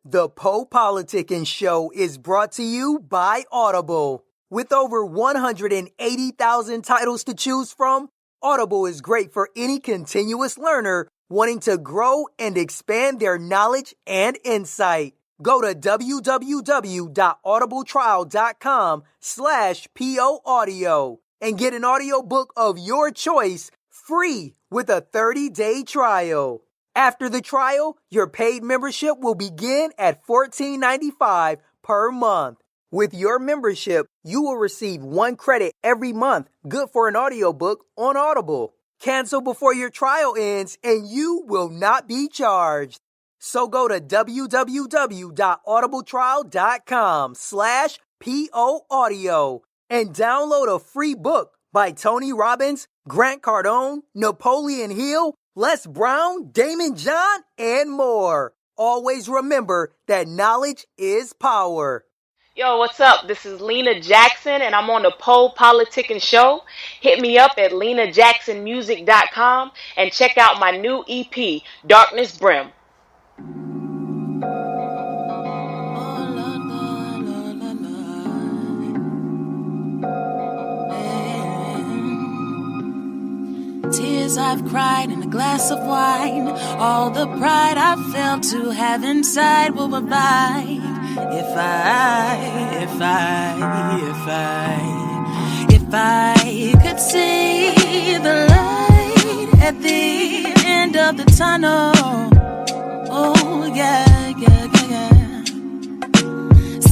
The PoPolitickin show is brought to you by Audible. With over 180,000 titles to choose from, Audible is great for any continuous learner wanting to grow and expand their knowledge and insight. Go to www.audibletrial.com/POAudio and get an audiobook of your choice free with a 30-day trial. After the trial, your paid membership will begin at $14.95 per month. With your membership, you will receive 1 credit every month, good for an audiobook on Audible. Cancel before your trial ends and you will not be charged. So go to www.audibletrial.com/POAudio and download a free book by Tony Robbins, Grant Cardone, Napoleon Hill, Les Brown, Damon John, and more. Always remember that knowledge is power. Yo, what's up? This is Lena Jackson, and I'm on the PoPolitickin show. Hit me up at lenajacksonmusic.com and check out my new EP, Darkness Brim. Tears I've cried in a glass of wine. All the pride I felt to have inside will revive if I could see the light at the end of the tunnel. Oh yeah.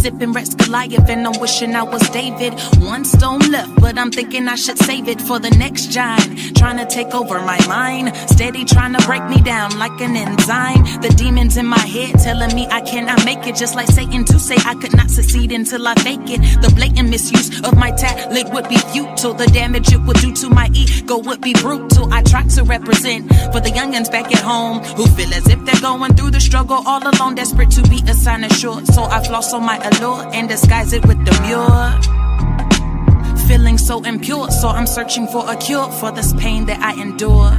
Sipping Rex Goliath and I'm wishing I was David. 1 stone left, but I'm thinking I should save it for the next giant. Trying to take over my mind, steady trying to break me down like an enzyme. The demons in my head telling me I cannot make it, just like Satan to say I could not succeed until I fake it. The blatant misuse of my talent would be futile. The damage it would do to my ego would be brutal. I try to represent for the youngins back at home who feel as if they're going through the struggle all alone, desperate to be a sign of short. So I floss on my allure and disguise it with demure. Feeling so impure, so I'm searching for a cure for this pain that I endure.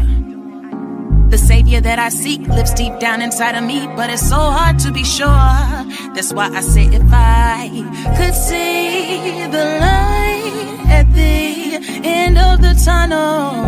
The savior that I seek lives deep down inside of me, but it's so hard to be sure. That's why I say if I could see the light at the end of the tunnel.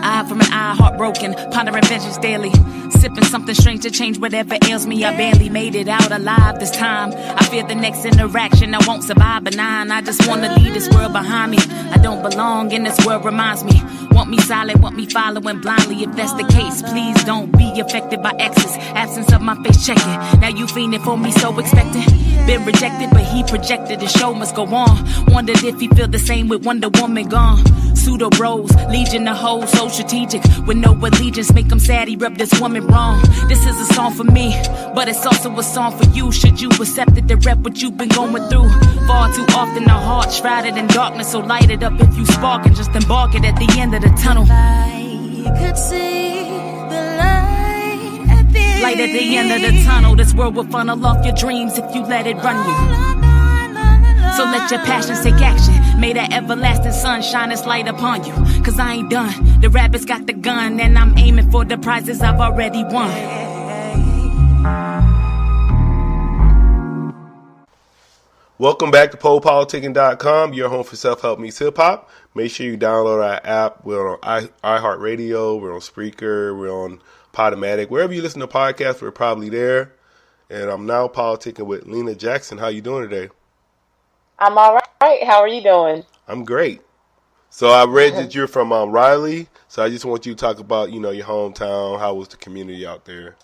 Eye from an eye, heartbroken, pondering vengeance daily. Sipping something strange to change whatever ails me. I barely made it out alive this time. I fear the next interaction I won't survive benign. I just want to leave this world behind me. I don't belong in this world, reminds me. Want me silent, want me following blindly. If that's the case, please don't be affected by exes. Absence of my face checking. Now you fiending for me, so expectant. Been rejected, but he projected. The show must go on. Wondered if he feel the same with Wonder Woman gone. Pseudo bros, legion of hoes, so strategic. With no allegiance, make him sad he rubbed this woman wrong. This is a song for me, but it's also a song for you. Should you accept it to rep what you've been going through? Far too often our hearts shrouded in darkness, so light it up if you spark and just embark it at the end of the tunnel. If I could see the light at the end of the tunnel, this world will funnel off your dreams if you let it run you. So let your passions take action. May that everlasting sun shine its light upon you. Cause I ain't done. The rabbit's got the gun and I'm aiming for the prizes I've already won. Welcome back to PoPolitickin.com, your home for self-help meets hip-hop. Make sure you download our app. We're on iHeartRadio, we're on Spreaker, we're on Podomatic. Wherever you listen to podcasts, we're probably there. And I'm now politicking with Lena Jackson. How you doing today? I'm all right. How are you doing? I'm great. So I read that you're from Raleigh, so I just want you to talk about, your hometown. How was the community out there?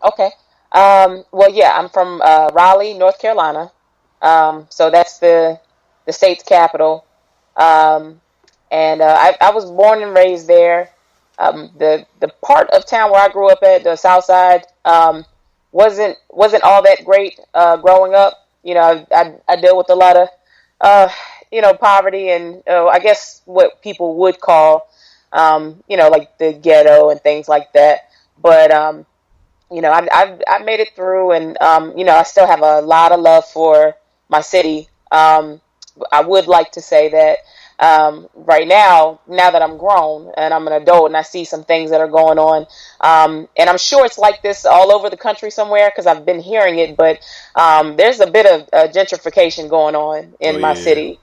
Okay. Well, yeah, I'm from Raleigh, North Carolina. So that's the state's capital. And I was born and raised there. The part of town where I grew up at, the South Side, wasn't all that great growing up. I dealt with a lot of poverty and I guess what people would call like the ghetto and things like that. But I made it through, and I still have a lot of love for my city. I would like to say that right now that I'm grown and I'm an adult and I see some things that are going on, and I'm sure it's like this all over the country somewhere because I've been hearing it, but there's a bit of gentrification going on in my city.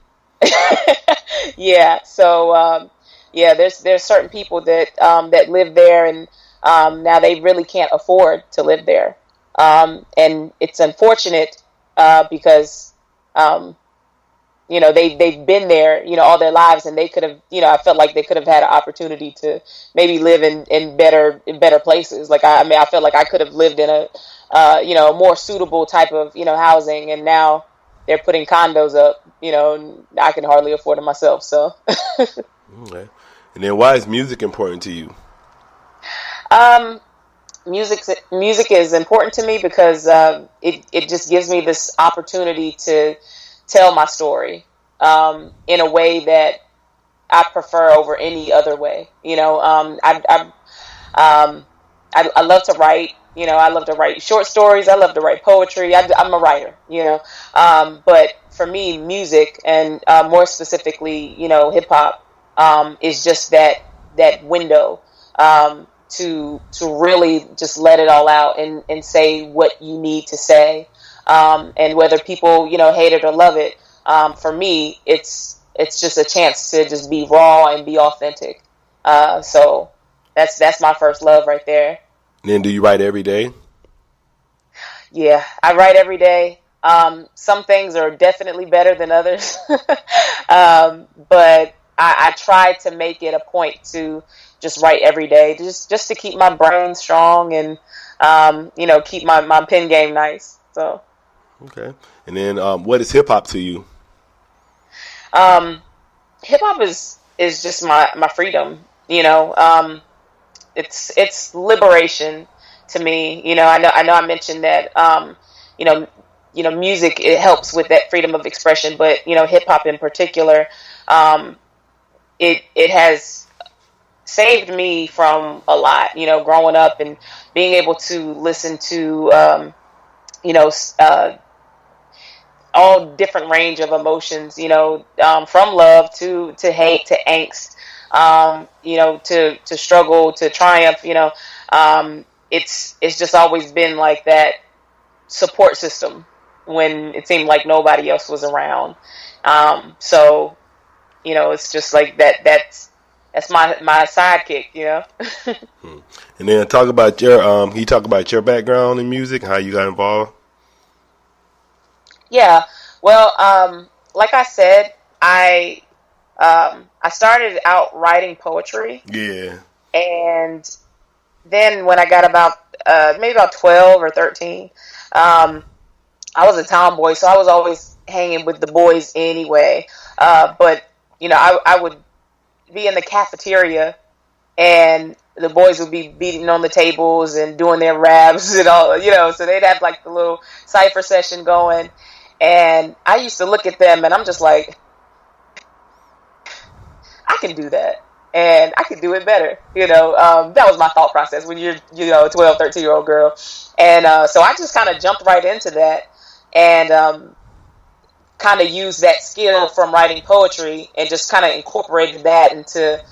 Yeah, so there's certain people that that live there, and now they really can't afford to live there, and it's unfortunate because they've been there, all their lives, and they could have, I felt like they could have had an opportunity to maybe live in better places. Like, I felt like I could have lived in a more suitable type of, housing, and now they're putting condos up, and I can hardly afford it myself. So, okay. And then why is music important to you? Music is important to me because it just gives me this opportunity to tell my story in a way that I prefer over any other way. I love to write. I love to write short stories. I love to write poetry. I'm a writer. But for me, music, and more specifically, hip hop, is just that window to really just let it all out and say what you need to say. And whether people, hate it or love it, for me, it's just a chance to just be raw and be authentic. So that's my first love right there. And then do you write every day? Yeah, I write every day. Some things are definitely better than others. But I try to make it a point to just write every day, just to keep my brain strong and, keep my pen game nice. So. Okay. And then what is hip hop to you? Hip hop is just my freedom. It's liberation to me. I know I mentioned that music, it helps with that freedom of expression, but hip hop in particular, it has saved me from a lot, growing up and being able to listen to all different range of emotions, from love to hate to angst, to struggle to triumph. It's just always been like that support system when it seemed like nobody else was around. So it's just like that's my sidekick. And then talk about can you talk about your background in music, how you got involved? Yeah, well, like I said, I started out writing poetry. Yeah. And then when I got maybe about 12 or 13, I was a tomboy, so I was always hanging with the boys anyway. But I would be in the cafeteria, and the boys would be beating on the tables and doing their raps and all, so they'd have like the little cypher session going. And I used to look at them and I'm just like, I can do that. And I can do it better. That was my thought process when you're, a 12, 13-year-old girl. And so I just kind of jumped right into that and kind of used that skill from writing poetry and just kind of incorporated that into,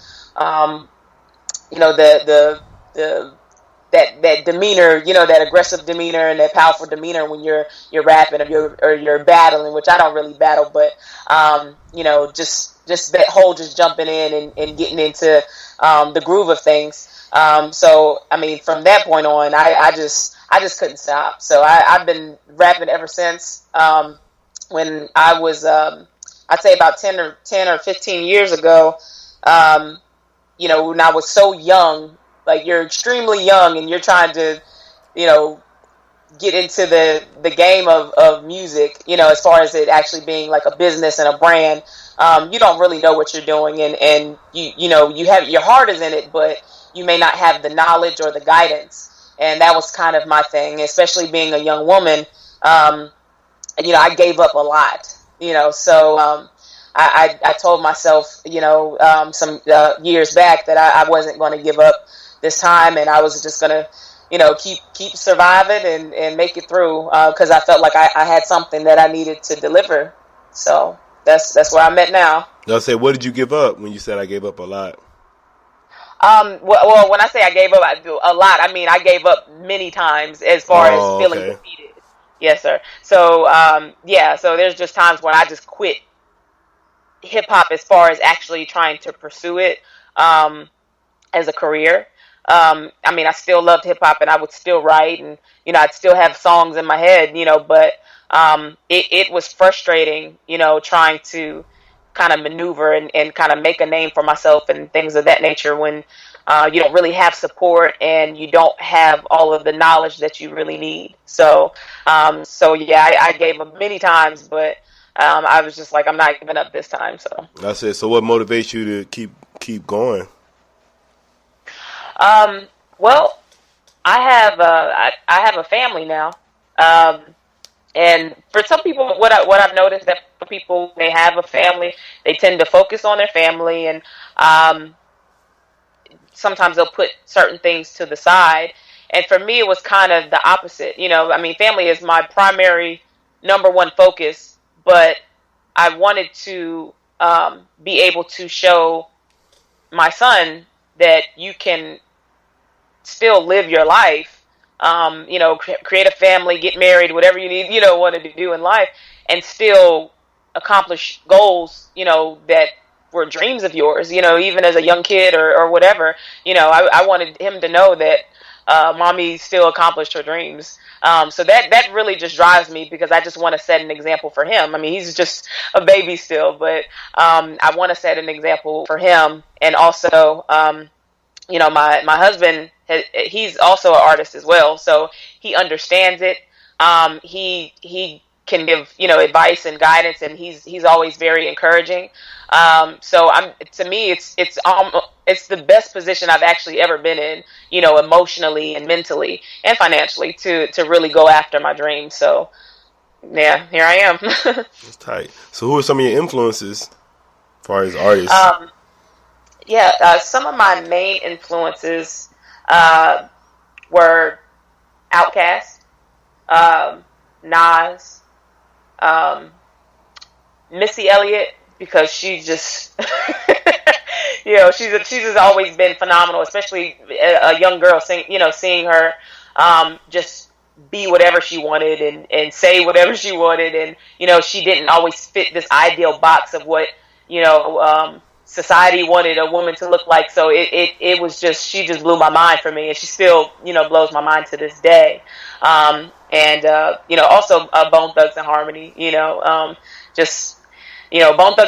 that demeanor, that aggressive demeanor and that powerful demeanor when you're rapping or you're battling, which I don't really battle, but just that whole just jumping in and getting into the groove of things. So I mean, from that point on, I just couldn't stop. So I've been rapping ever since. When I was I'd say about 10 or 15 years ago, when I was so young. Like, you're extremely young and you're trying to, get into the game of music, as far as it actually being like a business and a brand. You don't really know what you're doing, and you have your heart is in it, but you may not have the knowledge or the guidance. And that was kind of my thing, especially being a young woman. I gave up a lot, so I told myself, some years back that I wasn't going to give up this time, and I was just gonna, keep surviving and make it through, because I felt like I had something that I needed to deliver. So that's where I'm at now. I'll say, what did you give up when you said I gave up a lot? Well, when I say I gave up a lot, I mean I gave up many times as far as feeling defeated. Yes, sir. So, so there's just times when I just quit hip hop as far as actually trying to pursue it as a career. I mean, I still loved hip hop, and I would still write, and I'd still have songs in my head, but it was frustrating, trying to kind of maneuver and kind of make a name for myself and things of that nature when you don't really have support and you don't have all of the knowledge that you really need. So I gave up many times, but I was just like, I'm not giving up this time. So that's it. So what motivates you to keep going? Well, I have a family now. And for some people, what I've noticed that for people, they have a family, they tend to focus on their family, and sometimes they'll put certain things to the side. And for me, it was kind of the opposite. I mean, family is my primary number one focus, but I wanted to be able to show my son that you can still live your life. Create a family, get married, whatever you need, wanted to do in life, and still accomplish goals, that were dreams of yours, even as a young kid or whatever. I wanted him to know that mommy still accomplished her dreams. So that really just drives me, because I just want to set an example for him. I mean, he's just a baby still, but I want to set an example for him. And also, my husband, he's also an artist as well, so he understands it. He can give advice and guidance, and he's always very encouraging. So to me, it's the best position I've actually ever been in, emotionally and mentally and financially to really go after my dreams. So yeah, here I am. That's tight. So who are some of your influences as far as artists? Some of my main influences were Outkast, Nas, Missy Elliot, because she just, she's just always been phenomenal, especially a young girl, seeing her just be whatever she wanted and say whatever she wanted, and she didn't always fit this ideal box of what society wanted a woman to look like. So it was just, she just blew my mind for me, and she still blows my mind to this day. Also Bone Thugs and Harmony, Bone Thugs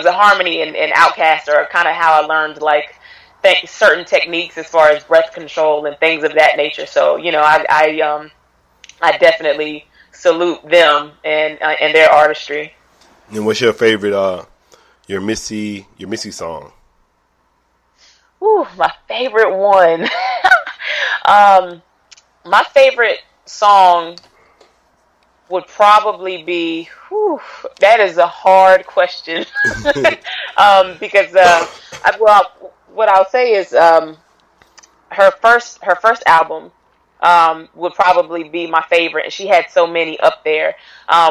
and Harmony and Outkast are kind of how I learned certain techniques as far as breath control and things of that nature. So I definitely salute them and their artistry. And what's your favorite your Missy song? Ooh, my favorite one. My favorite song would probably be, that is a hard question. Because what I'll say is her first album would probably be my favorite, and she had so many up there.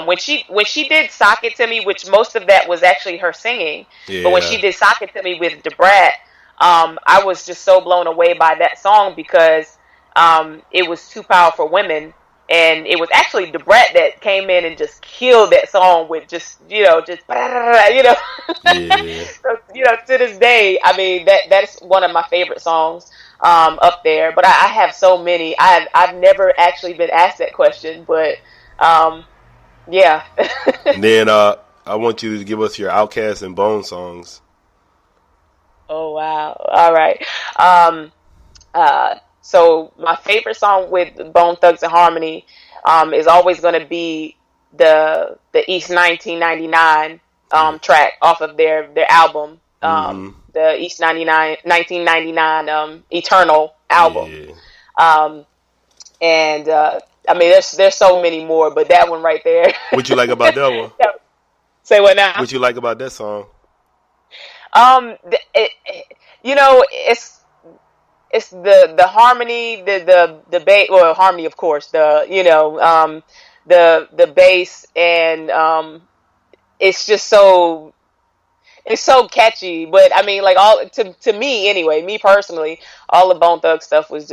When she did Sock It To Me, which most of that was actually her singing, but when she did Sock It To Me with DeBrat, I was just so blown away by that song, because it was too powerful for women, and it was actually DeBrat that came in and just killed that song with just So, to this day, I mean, that's one of my favorite songs up there. But I have so many. I've never actually been asked that question, but yeah. And then I want you to give us your Outkast and Bone songs. Oh wow! All right. So my favorite song with Bone Thugs and Harmony is always going to be the East 1999 track off of their album, the East 1999 Eternal album. Yeah. I mean, there's so many more, but that one right there. What you like about that one? Say what now? What you like about that song? It's the harmony, the bass, well, harmony, of course, the bass, and it's just so it's so catchy. But I mean, like all to me anyway, me personally, all the Bone Thug stuff was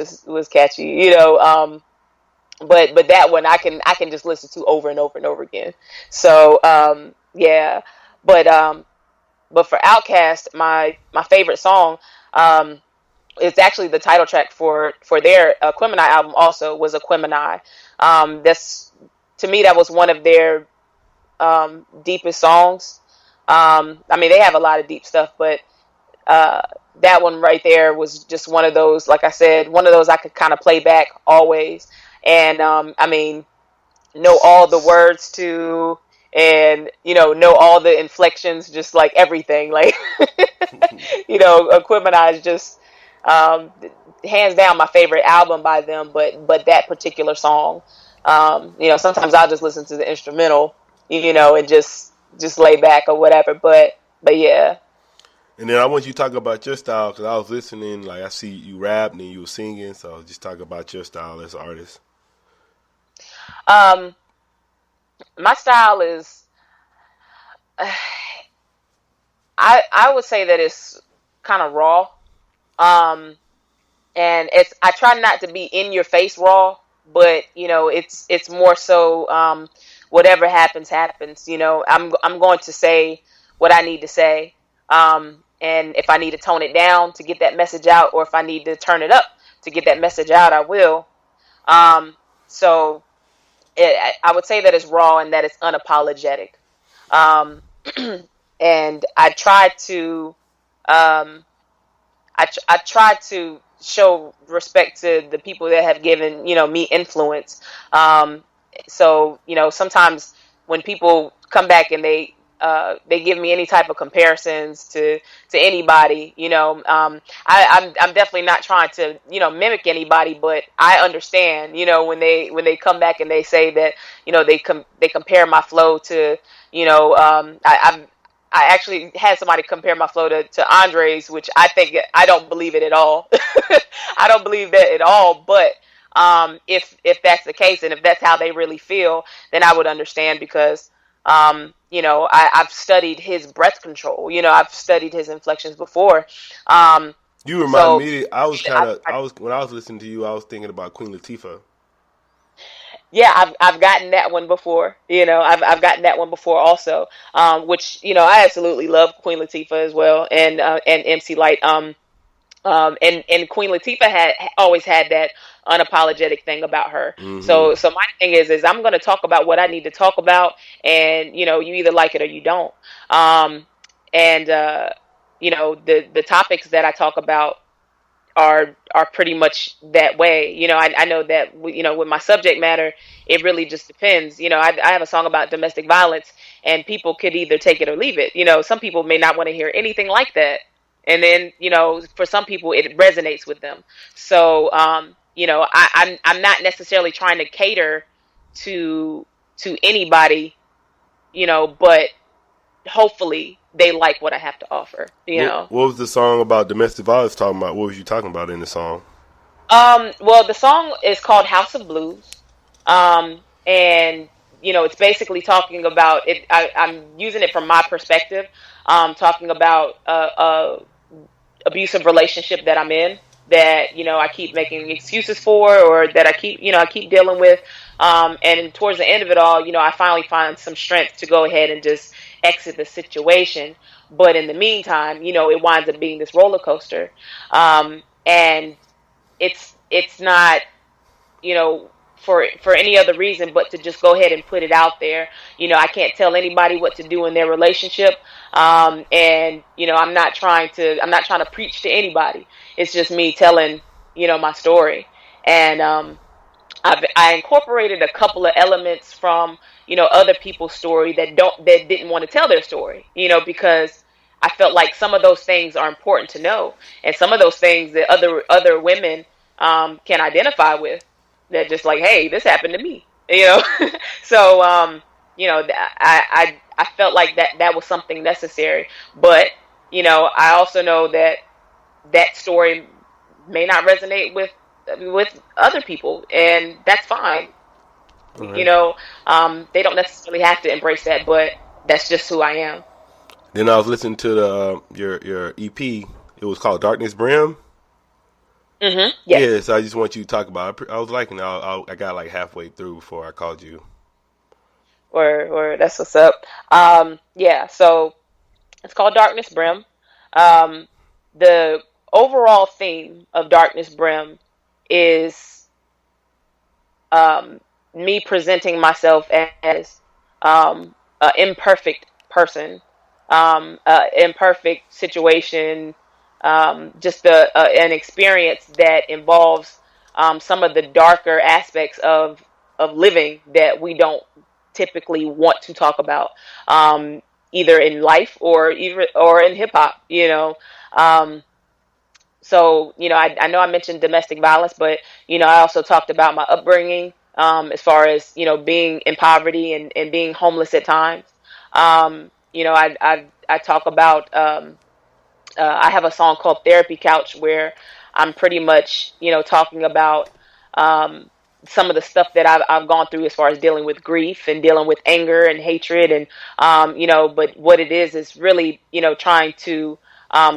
catchy, but that one I can just listen to over and over and over again. So yeah, but for Outkast, my favorite song, it's actually the title track for their Aquemini album. Also was Aquemini. That's to me that was one of their deepest songs. I mean, they have a lot of deep stuff, but that one right there was just one of those, like I said, one of those I could kind of play back always. And I mean, know all the words to, and know all the inflections, just like everything. Like Aquemini is just hands down my favorite album by them. But that particular song, sometimes I'll just listen to the instrumental, and just lay back or whatever. But yeah. And then I want you to talk about your style, because I was listening, like I see you rap and you were singing, so just talk about your style as an artist. My style is, I would say that it's kind of raw. And I try not to be in your face raw, but it's more so, whatever happens. I'm going to say what I need to say. And if I need to tone it down to get that message out, or if I need to turn it up to get that message out, I will. So I would say that it's raw and that it's unapologetic. And I try to, I try to show respect to the people that have given, me influence. So, sometimes when people come back and they give me any type of comparisons to anybody, I'm definitely not trying to, mimic anybody, but I understand, when they come back and they say that, they compare my flow to, I actually had somebody compare my flow to Andre's, which I don't believe it at all. I don't believe that at all. But if that's the case, and if that's how they really feel, then I would understand, because I've studied his breath control. I've studied his inflections before. You remind me. When I was listening to you, I was thinking about Queen Latifah. Yeah, I've gotten that one before. I've gotten that one before also. Which I absolutely love Queen Latifah as well, and MC Lyte. And Queen Latifah had always had that unapologetic thing about her. Mm-hmm. So my thing is I'm going to talk about what I need to talk about, and you either like it or you don't. The topics that I talk about are pretty much that way. I know that with my subject matter, it really just depends. I have a song about domestic violence, and people could either take it or leave it. Some people may not want to hear anything like that. And then, for some people, it resonates with them. So, I'm not necessarily trying to cater to anybody, but hopefully they like what I have to offer. What was the song about domestic violence talking about? What was you talking about in the song? Well, the song is called House of Blues. And it's basically talking about it. I'm using it from my perspective, talking about abusive relationship that I'm in, that I keep making excuses for, or that I keep dealing with, and towards the end of it all, I finally find some strength to go ahead and just exit the situation. But in the meantime, it winds up being this roller coaster, and it's not for any other reason but to just go ahead and put it out there. I can't tell anybody what to do in their relationship. And I'm not trying to preach to anybody. It's just me telling, my story. And, I incorporated a couple of elements from, other people's story that didn't want to tell their story, because I felt like some of those things are important to know. And some of those things that other women, can identify with. That just like, hey, this happened to me, So, I felt like that was something necessary. But, I also know that story may not resonate with other people, and that's fine. Right. They don't necessarily have to embrace that, but that's just who I am. Then I was listening to the your EP. It was called Darkness Brim. Yes. Yeah, so I just want you to talk about it. I was liking it. I got like halfway through before I called you. Or that's what's up. Yeah, so it's called Darkness Brim. The overall theme of Darkness Brim is me presenting myself as an imperfect person, imperfect situation, just an experience that involves some of the darker aspects of living that we don't typically want to talk about, either in life or in hip hop. So, I know I mentioned domestic violence, but, I also talked about my upbringing, as far as, being in poverty and being homeless at times. I talk about, I have a song called Therapy Couch where I'm pretty much, talking about, some of the stuff that I've gone through as far as dealing with grief and dealing with anger and hatred. And, but what it is really, trying to,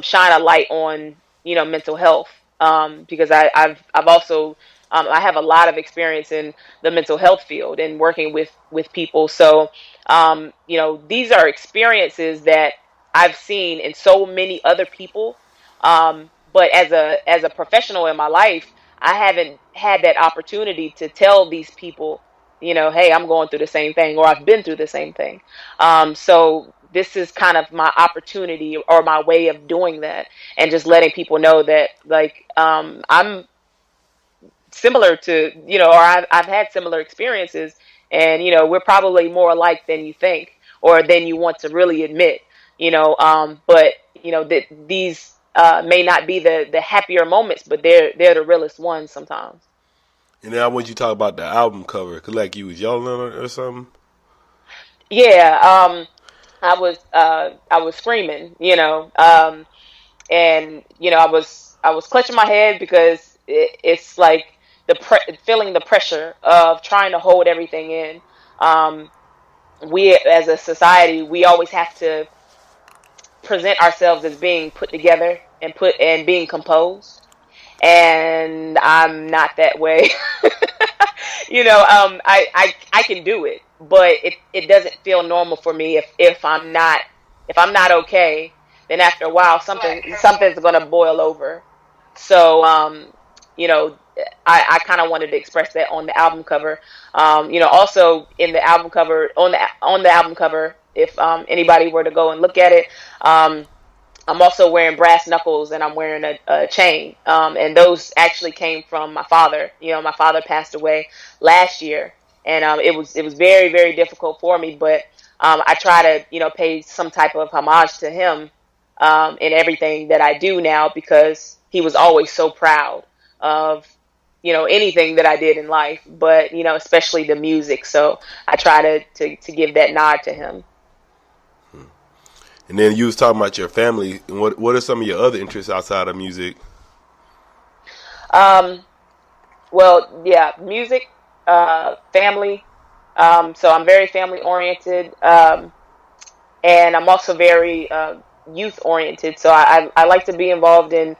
shine a light on, mental health. Because I've also, I have a lot of experience in the mental health field and working with people. So, these are experiences that I've seen in so many other people. But as a professional in my life, I haven't had that opportunity to tell these people, hey, I'm going through the same thing, or I've been through the same thing. So this is kind of my opportunity or my way of doing that, and just letting people know that, like, I'm similar to, or I've had similar experiences, and, we're probably more alike than you think, or than you want to really admit, but, that these may not be the happier moments, but they're the realest ones sometimes. And then I want you to talk about the album cover, cause like you was yelling or something. Yeah, I was screaming, and I was clutching my head because it's like feeling the pressure of trying to hold everything in. We as a society, we always have to present ourselves as being put together and being composed, and I'm not that way. I can do it, but it doesn't feel normal for me if I'm not okay. Then after a while, something's gonna boil over. So, I kind of wanted to express that on the album cover. Also in the album cover, on the album cover, if anybody were to go and look at it, I'm also wearing brass knuckles, and I'm wearing a chain. And those actually came from my father. My father passed away last year, and it was very, very difficult for me. But I try to pay some type of homage to him in everything that I do now, because he was always so proud of anything that I did in life, but especially the music. So I try to give that nod to him. And then you was talking about your family. What are some of your other interests outside of music? Well, yeah, music, family. So I'm very family oriented, and I'm also very youth oriented. So I like to be involved in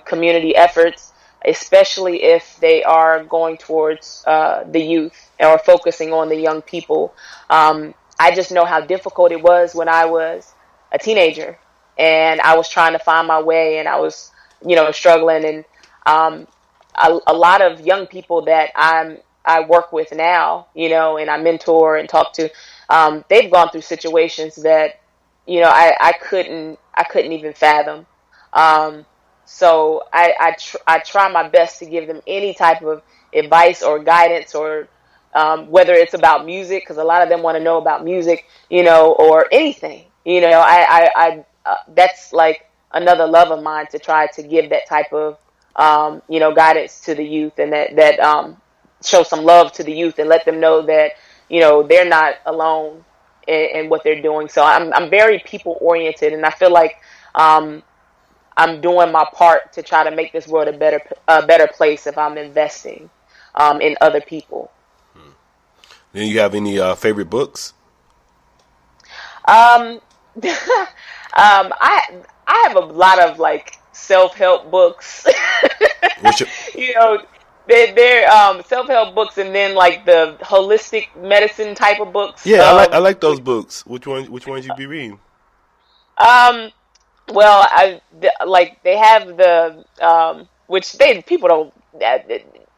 community efforts, especially if they are going towards the youth or focusing on the young people. I just know how difficult it was when I was a teenager and I was trying to find my way, and I was, struggling. And a lot of young people that I work with now, and I mentor and talk to, they've gone through situations that, I couldn't even fathom. So I try my best to give them any type of advice or guidance, or whether it's about music, because a lot of them want to know about music, or anything. I that's like another love of mine, to try to give that type of guidance to the youth, and that show some love to the youth, and let them know that they're not alone in what they're doing. So I'm very people oriented, and I feel like I'm doing my part to try to make this world a better place if I'm investing in other people. Do you have any favorite books? I have a lot of like self-help books. What's your, You know, they're self-help books, and then like the holistic medicine type of books. yeah, I like those books. Which ones you be reading? Um, well, like they have the which they people don't.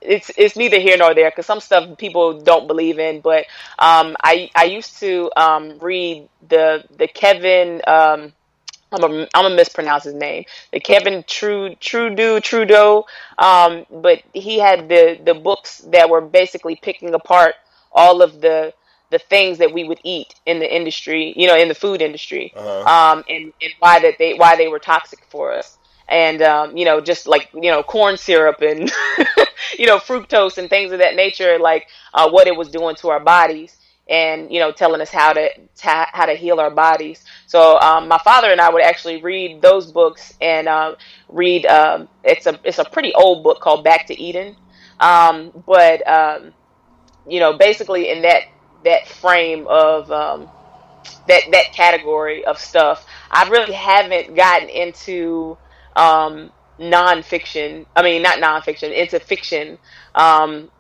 It's neither here nor there because some stuff people don't believe in. But I used to read the Kevin. I'm gonna mispronounce his name. The Kevin Trudeau. But he had the books that were basically picking apart all of the things that we would eat in the industry, in the food industry, and why they were toxic for us. And just like corn syrup and fructose and things of that nature, like what it was doing to our bodies, and telling us how to heal our bodies. So my father and I would actually read those books and read. It's a pretty old book called Back to Eden, but basically in that frame of that category of stuff, I really haven't gotten into nonfiction. I mean, not nonfiction, into fiction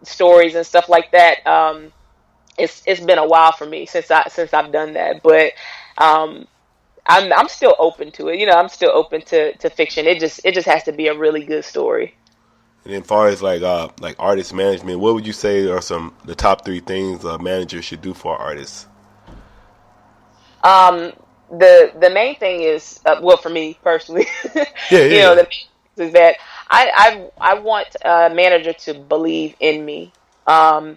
stories and stuff like that. It's been a while for me since I've done that, but I'm still open to it. I'm still open to fiction. It just has to be a really good story. And as far as like artist management, what would you say are the top 3 things a manager should do for artists? The main thing is well, for me personally, Yeah. the main thing is that I want a manager to believe in me. I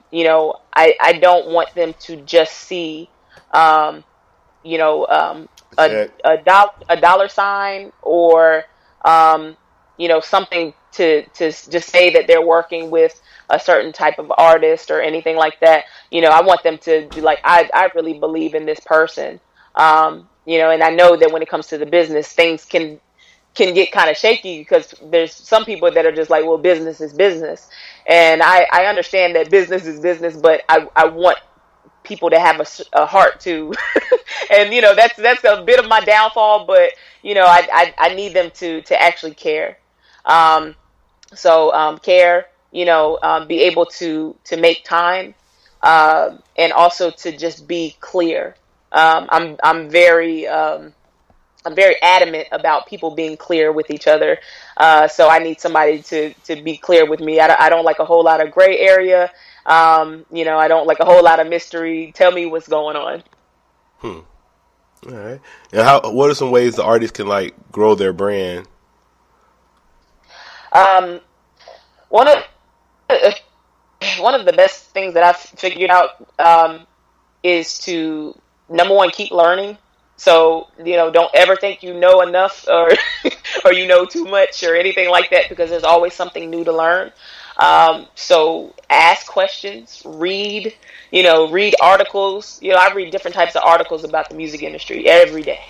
don't want them to just see a dollar sign or something to just say that they're working with a certain type of artist or anything like that. I want them to be like, I really believe in this person. And I know that when it comes to the business, things can get kind of shaky because there's some people that are just like, well, business is business. And I understand that business is business, but I want people to have a heart too. And, that's a bit of my downfall, but, I need them to actually care. Care, be able to make time, and also to just be clear. I'm very adamant about people being clear with each other. So I need somebody to be clear with me. I don't like a whole lot of gray area. I don't like a whole lot of mystery. Tell me what's going on. All right. And what are some ways the artist can like grow their brand? One of the best things that I've figured out is to, number one, keep learning. So, don't ever think you know enough or or you know too much or anything like that, because there's always something new to learn. So ask questions, read articles. I read different types of articles about the music industry every day.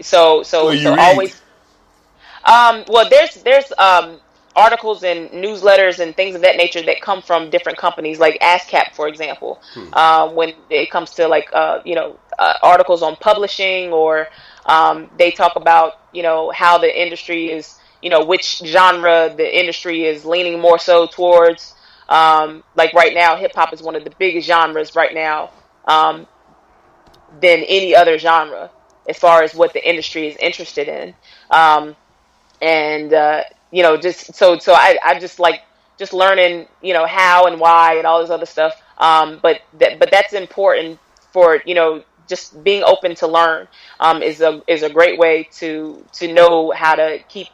So always. Well, there's articles and newsletters and things of that nature that come from different companies, like ASCAP, for example. When it comes to like articles on publishing, or they talk about how the industry is, which genre the industry is leaning more so towards. Like right now, hip hop is one of the biggest genres right now, than any other genre as far as what the industry is interested in. Just so I just like just learning, how and why and all this other stuff. But that's important for, just being open to learn, is a great way to know how to keep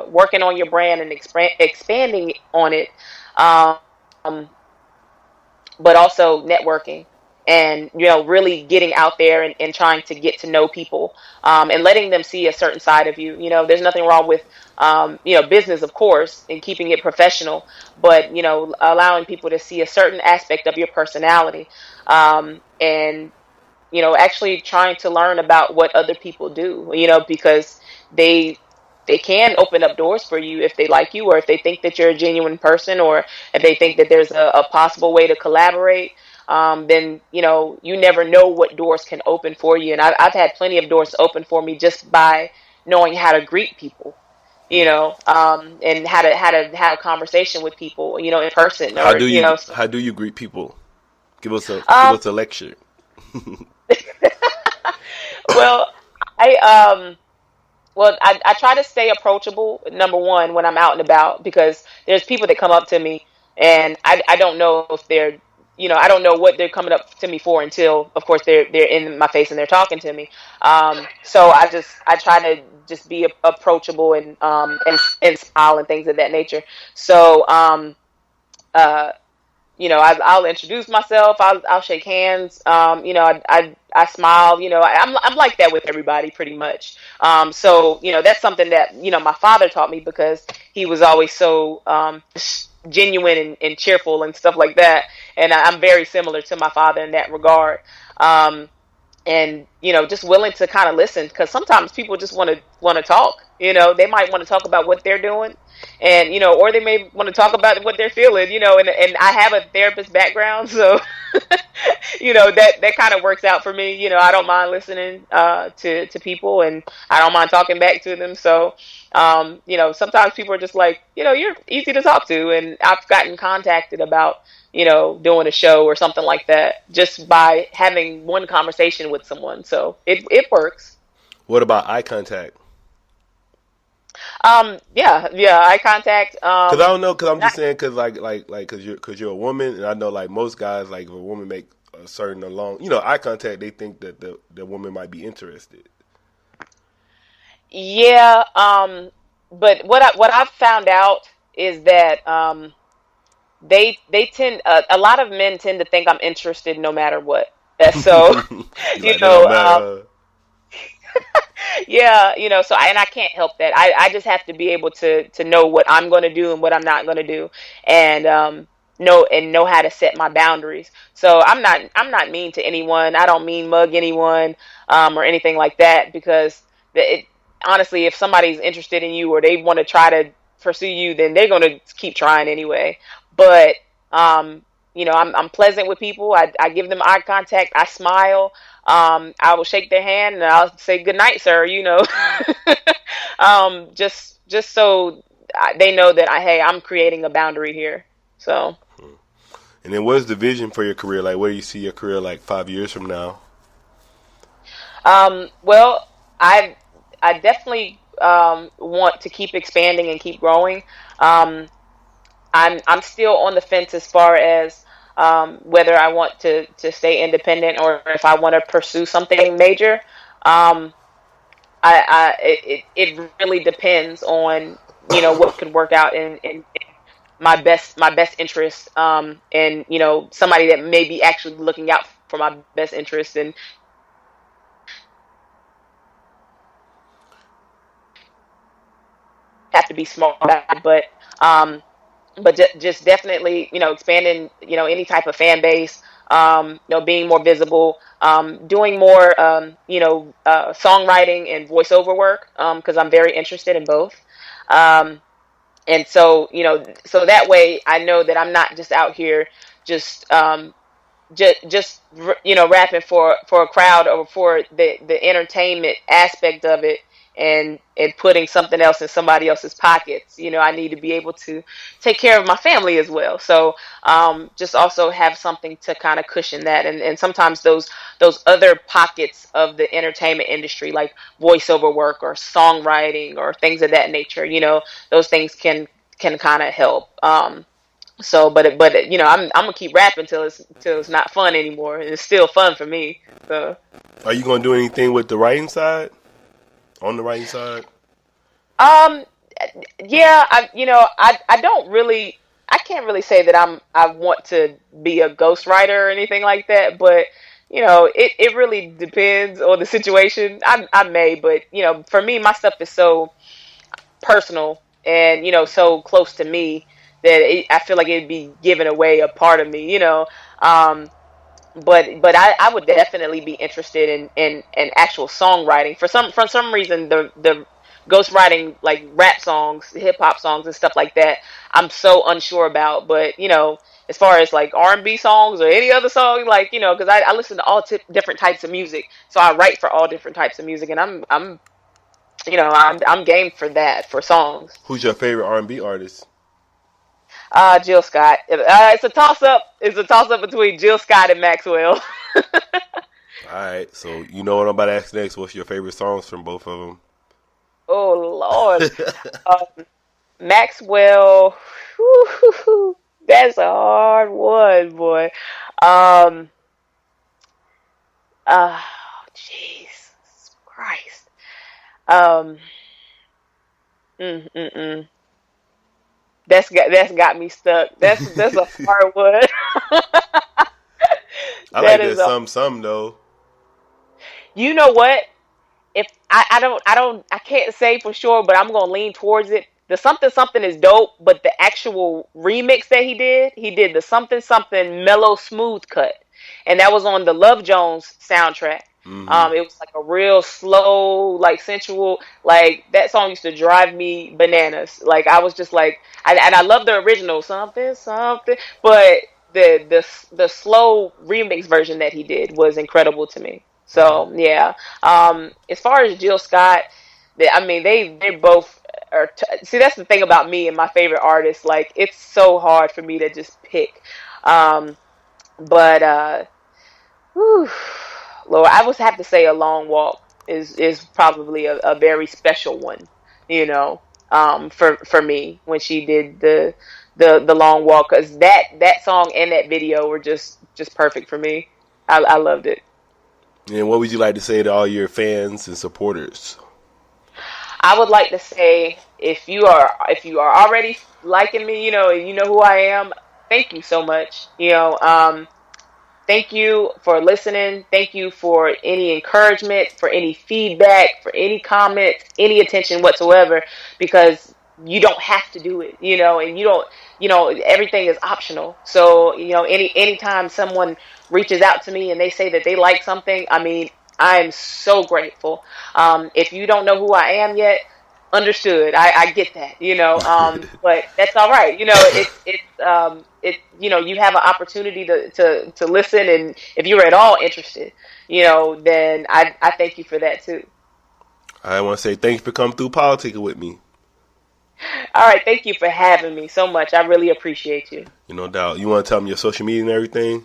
working on your brand and expanding on it. But also networking and, really getting out there and trying to get to know people, and letting them see a certain side of you. There's nothing wrong with, business, of course, and keeping it professional, but, allowing people to see a certain aspect of your personality, and, actually trying to learn about what other people do, because they can open up doors for you if they like you, or if they think that you're a genuine person, or if they think that there's a possible way to collaborate. then, you never know what doors can open for you. And I've had plenty of doors open for me just by knowing how to greet people, and how to have a conversation with people, in person. How Or, do you greet people? Give us a lecture. Well, I try to stay approachable, number one, when I'm out and about, because there's people that come up to me and I don't know if they're, I don't know what they're coming up to me for until, of course, they're in my face and they're talking to me. So I try to just be approachable and smile and things of that nature. So, I'll introduce myself. I'll shake hands. I smile. I'm like that with everybody pretty much. So that's something that my father taught me, because he was always so genuine and cheerful and stuff like that. And I'm very similar to my father in that regard. And just willing to kind of listen, because sometimes people just want to talk. They might want to talk about what they're doing, and or they may want to talk about what they're feeling. And I have a therapist background, so that kind of works out for me. I don't mind listening to people, and I don't mind talking back to them. So sometimes people are just like, you're easy to talk to, and I've gotten contacted about doing a show or something like that just by having one conversation with someone. So it works. What about eye contact? Yeah, eye contact. Cause I don't know, cause I'm just saying, cause cause you're a woman, and I know like most guys, like if a woman make a certain eye contact, they think that the woman might be interested. Yeah. But what I've found out is that they tend a lot of men tend to think I'm interested no matter what. So yeah, so and I can't help that. I just have to be able to know what I'm going to do and what I'm not going to do, and know how to set my boundaries. So I'm not mean to anyone. I don't mug anyone or anything like that, because honestly, if somebody's interested in you or they want to try to pursue you, then they're going to keep trying anyway. But I'm pleasant with people. I give them eye contact. I smile. I will shake their hand and I'll say good night, sir. Just so they know that I'm creating a boundary here. So. And then, what's the vision for your career? Like, where do you see your career like 5 years from now? Well, I definitely want to keep expanding and keep growing. I'm still on the fence as far as whether I want to stay independent or if I want to pursue something major. It really depends on what could work out in my best interest, and somebody that may be actually looking out for my best interest, and have to be smart about it, but just definitely, expanding, any type of fan base, being more visible, doing more, songwriting and voiceover work, because I'm very interested in both. And so, so that way I know that I'm not just out here just rapping for a crowd or for the entertainment aspect of it, and putting something else in somebody else's pockets. I need to be able to take care of my family as well. So just also have something to kind of cushion that. And sometimes those other pockets of the entertainment industry, like voiceover work or songwriting or things of that nature, those things can kind of help. So, but I'm gonna keep rapping till it's not fun anymore. It's still fun for me. So, are you gonna do anything with the writing side? On the writing side? Yeah, I don't really, I can't really say that I want to be a ghostwriter or anything like that, but it really depends on the situation. I may, but for me, my stuff is so personal and so close to me that I feel like it'd be giving away a part of me, But I would definitely be interested in actual songwriting. For some reason, the ghostwriting, like rap songs, hip hop songs and stuff like that, I'm so unsure about. But as far as like R&B songs or any other song, like, you know, because I listen to all different types of music, so I write for all different types of music, and I'm you know, I'm game for that, for songs. Who's your favorite R&B artist? Jill Scott. It's a toss up. It's a toss up between Jill Scott and Maxwell. All right, so you know what I'm about to ask next. What's your favorite songs from both of them? Oh Lord, Maxwell. Whew, that's a hard one, boy. Jesus Christ. That's got me stuck. That's a hard one. I like that some though. You know what? If I can't say for sure, but I'm gonna lean towards it. The something something is dope, but the actual remix that he did the something something mellow smooth cut, and that was on the Love Jones soundtrack. It was like a real slow, like sensual, like that song used to drive me bananas. Like I was just like, and I love the original something something, but the slow remix version that he did was incredible to me. So yeah, as far as Jill Scott, I mean they both are. See, that's the thing about me and my favorite artists. Like it's so hard for me to just pick. But whew, Lord, I would have to say A Long Walk is probably a very special one. You know, for me when she did the Long Walk, because that song and that video were just perfect for me. I loved it. And what would you like to say to all your fans and supporters? I would like to say, if you are already liking me, you know, and you know who I am, thank you so much. You know, thank you for listening. Thank you for any encouragement, for any feedback, for any comments, any attention whatsoever, because you don't have to do it, you know, and you don't, you know, everything is optional. So, you know, anytime someone reaches out to me and they say that they like something, I mean, I'm so grateful. If you don't know who I am yet, understood. I get that, you know, but that's all right. You know, you know, you have an opportunity to listen, and if you're at all interested, you know, then I thank you for that too. I want to say thanks for coming through politicking with me. All right, thank you for having me so much. I really appreciate you. No doubt. You want to tell me your social media and everything?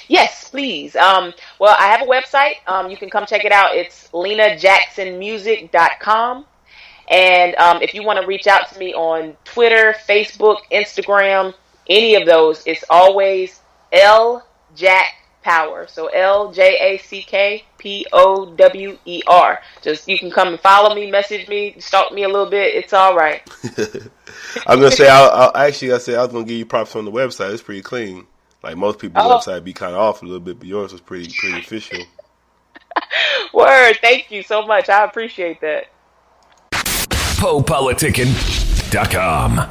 Yes, please. Well, I have a website. You can come check it out. It's lenajacksonmusic.com. And if you want to reach out to me on Twitter, Facebook, Instagram, any of those, it's always LJackPower. So LJACKPOWER. Just you can come and follow me, message me, stalk me a little bit. It's all right. I'm gonna say I was gonna give you props on the website. It's pretty clean. Like most people's website be kind of off a little bit, but yours was pretty official. Word, thank you so much. I appreciate that. PoPolitickin.com.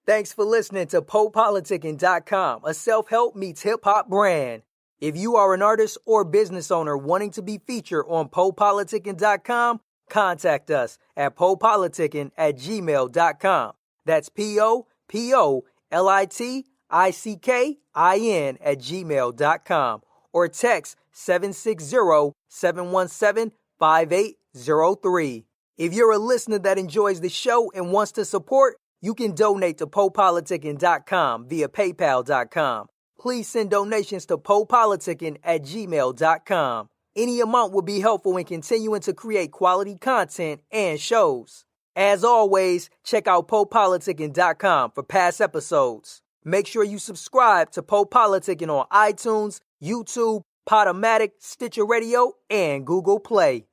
Thanks for listening to PoPolitickin.com, a self-help meets hip-hop brand. If you are an artist or business owner wanting to be featured on PoPolitickin.com, contact us at PoPolitickin@gmail.com. That's PoPolitickin@gmail.com, or text 760-717-5803. If you're a listener that enjoys the show and wants to support, you can donate to PoPolitickin.com via PayPal.com. Please send donations to PoPolitickin@gmail.com. Any amount will be helpful in continuing to create quality content and shows. As always, check out PoPolitickin.com for past episodes. Make sure you subscribe to PoPolitickin on iTunes, YouTube, Podomatic, Stitcher Radio, and Google Play.